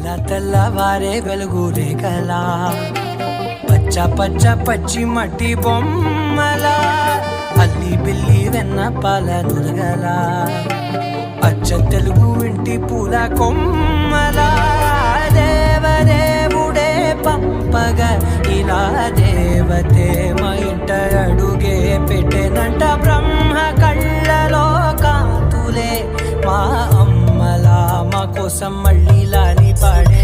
తెల్ల తెల్లవారే వెలుగు రేఖలా పచ్చ పచ్చ పచ్చి మట్టి బొమ్మలా అల్లి బిల్లి వెన్న పాల నురగలా అచ్చ తెలుగు ఇంటి పూల కొమ్మలా దేవదేవుడే పంపగా ఇలా దేవతే మా ఇంట అడుగే పెట్టెనంట బ్రహ్మ కళ్ళలో కాతులే మా అమ్మలా మా కోసం మళ్ళీ లాలి పాడే